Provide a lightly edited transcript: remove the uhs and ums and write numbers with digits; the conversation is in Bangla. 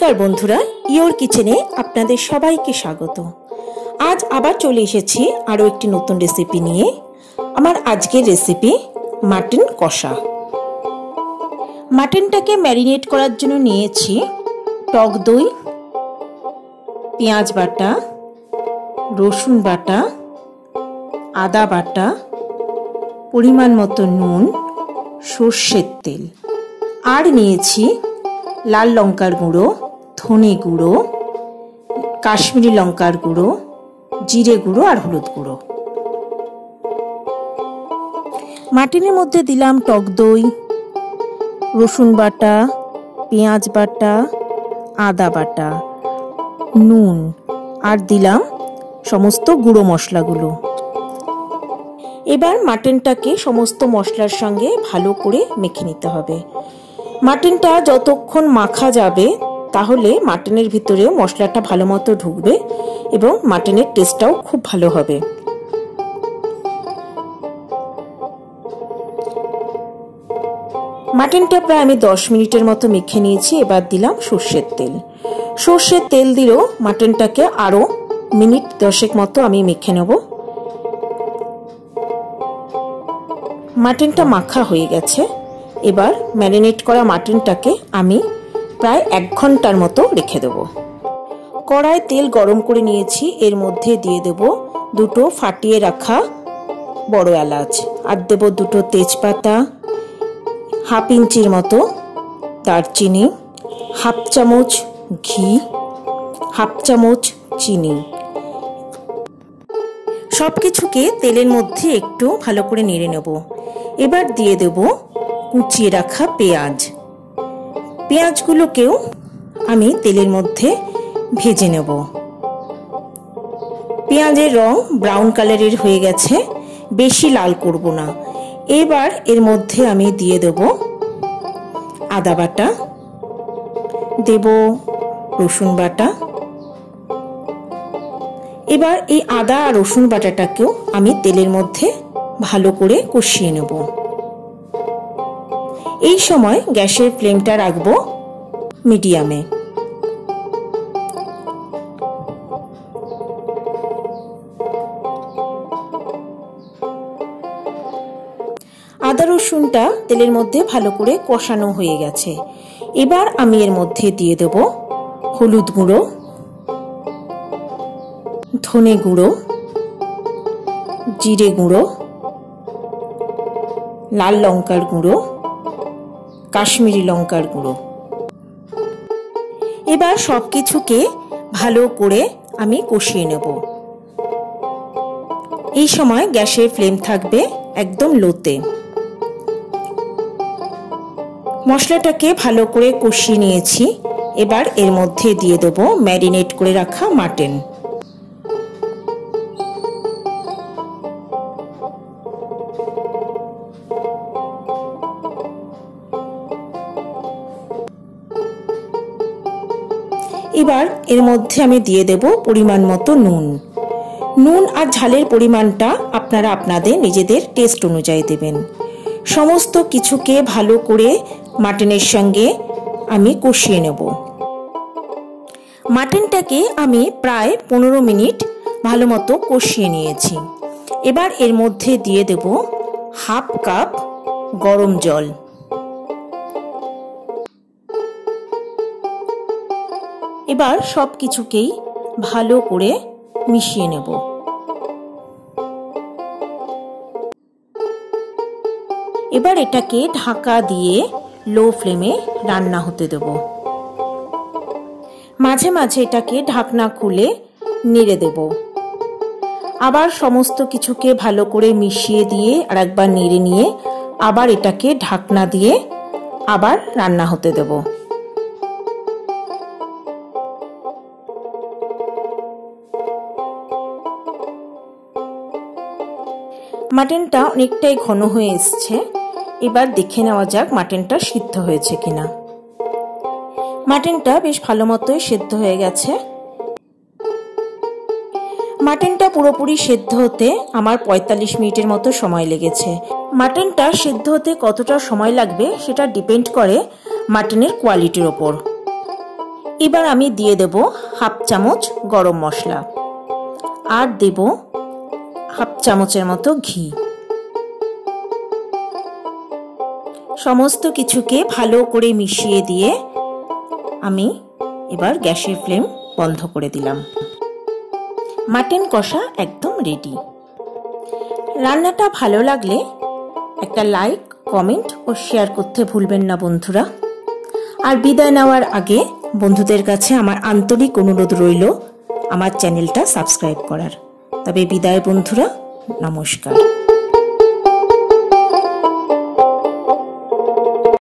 নমস্কার বন্ধুরা, ইয়োর কিচেনে আপনাদের সবাইকে স্বাগত। আজ আবার চলে এসেছি আরও একটি নতুন রেসিপি নিয়ে। আমার আজকের রেসিপি মাটন কষা। মাটনটাকে ম্যারিনেট করার জন্য নিয়েছি টক দই, পেঁয়াজ বাটা, রসুন বাটা, আদা বাটা, পরিমাণ মতো নুন, সর্ষের তেল, আর নিয়েছি লাল লঙ্কার গুঁড়ো, ধনে গুঁড়ো, কাশ্মীরি লঙ্কার গুঁড়ো, জিরে গুঁড়ো আর হলুদ গুঁড়ো। মাটনের মধ্যে দিলাম টক দই, রসুন বাটা, পেঁয়াজ বাটা, আদা বাটা, নুন, আর দিলাম সমস্ত গুঁড়ো মশলাগুলো। এবার মাটনটাকে সমস্ত মশলার সঙ্গে ভালো করে মেখে নিতে হবে। মাটনটা যতক্ষণ মাখা যাবে তাহলে মাটনের ভিতরে মশলাটা ভালো মতো ঢুকবে এবং মাটনের টেস্টটাও খুব ভালো হবে। মাটনটা প্রায় আমি 10 মিনিটের মতো মেখে নিয়েছি। এবার দিলাম সর্ষের তেল। সর্ষের তেল দিলেও মাটনটাকে আরও মিনিট 10 মতো আমি মেখে নেব। মাটনটা মাখা হয়ে গেছে। এবার ম্যারিনেট করা মাটনটাকে আমি প্রায় 1 ঘন্টার মতো রেখে দেব। কড়ায় তেল গরম করে নিয়েছি। এর মধ্যে দিয়ে দেব 2 ফাটিয়ে রাখা বড় এলাচ, আর দেব 2 তেজপাতা, 1/2 ইঞ্চির মতো দারচিনি, 1/2 চামচ ঘি, 1/2 চামচ চিনি। সবকিছুকে তেলের মধ্যে একটু ভালো করে নেড়ে নেব। এবার দিয়ে দেব কুচিয়ে রাখা পেঁয়াজ। পেঁয়াজগুলোকেও আমি তেলের মধ্যে ভেজে নেব। পেঁয়াজের রং ব্রাউন কালারের হয়ে গেছে, বেশি লাল করব না। এবার এর মধ্যে আমি দিয়ে দেব আদা বাটা, দেব রসুন বাটা। এবার এই আদা আর রসুন বাটাটাকেও আমি তেলের মধ্যে ভালো করে কষিয়ে নেব। এই সময় গ্যাসের ফ্লেমটা রাখবো মিডিয়ামে। আদা রসুনটা তেলের মধ্যে ভালো করে কষানো হয়ে গেছে। এবার আমি এর মধ্যে দিয়ে দেব হলুদ গুঁড়ো, ধনে গুঁড়ো, জিরে গুঁড়ো, লাল লঙ্কার গুঁড়ো, কাশ্মীরি লঙ্কার গুঁড়ো। এবার সবকিছুকে ভালো করে আমি কষিয়ে নেব। এই সময় গ্যাসের ফ্লেম থাকবে একদম লোতে। মশলাটাকে ভালো করে কষিয়ে নিয়েছি। এবার এর মধ্যে দিয়ে দেব ম্যারিনেট করে রাখা মাটন। এবার এর মধ্যে আমি দিয়ে দেব পরিমাণ মতো নুন। নুন আর ঝালের পরিমাণটা আপনারা আপনাদের নিজেদের টেস্ট অনুযায়ী দেবেন। সমস্ত কিছুকে ভালো করে মাটনের সঙ্গে আমি কষিয়ে নেব। মাটনটাকে আমি প্রায় 15 মিনিট ভালো মতো কষিয়ে নিয়েছি। এবার এর মধ্যে দিয়ে দেব 1/2 কাপ গরম জল। এবার সব কিছুকেই ভালো করে মিশিয়ে নেব। এবার এটাকে ঢাকা দিয়ে লো ফ্লেমে রান্না হতে দেব। মাঝে মাঝে এটাকে ঢাকনা খুলে নেড়ে দেব। আবার সমস্ত কিছুকে ভালো করে মিশিয়ে দিয়ে আরেকবার নেড়ে নিয়ে আবার এটাকে ঢাকনা দিয়ে আবার রান্না হতে দেব। মাটনটা অনেকটাই ঘন হয়ে এসছে। এবার দেখে নেওয়া যাক মাটনটা সিদ্ধ হয়েছে কিনা। মাটনটা বেশ ভালো মতোই সেদ্ধ হয়ে গেছে। মাটনটা পুরোপুরি সেদ্ধ হতে আমার 45 মিনিটের মতো সময় লেগেছে। মাটনটা সেদ্ধ হতে কতটা সময় লাগবে সেটা ডিপেন্ড করে মাটনের কোয়ালিটির ওপর। এবার আমি দিয়ে দেব হাফ চামচ গরম মশলা আর দেব হাফ চামচের মতো ঘি। সমস্ত কিছুকে ভালো করে মিশিয়ে দিয়ে আমি এবার গ্যাসের ফ্লেম বন্ধ করে দিলাম। মাটন কষা একদম রেডি। রান্নাটা ভালো লাগলে একটা লাইক, কমেন্ট ও শেয়ার করতে ভুলবেন না বন্ধুরা। আর বিদায় নেওয়ার আগে বন্ধুদের কাছে আমার আন্তরিক অনুরোধ রইল আমার চ্যানেলটা সাবস্ক্রাইব করার। তবে বিদায় বন্ধুরা, নমস্কার।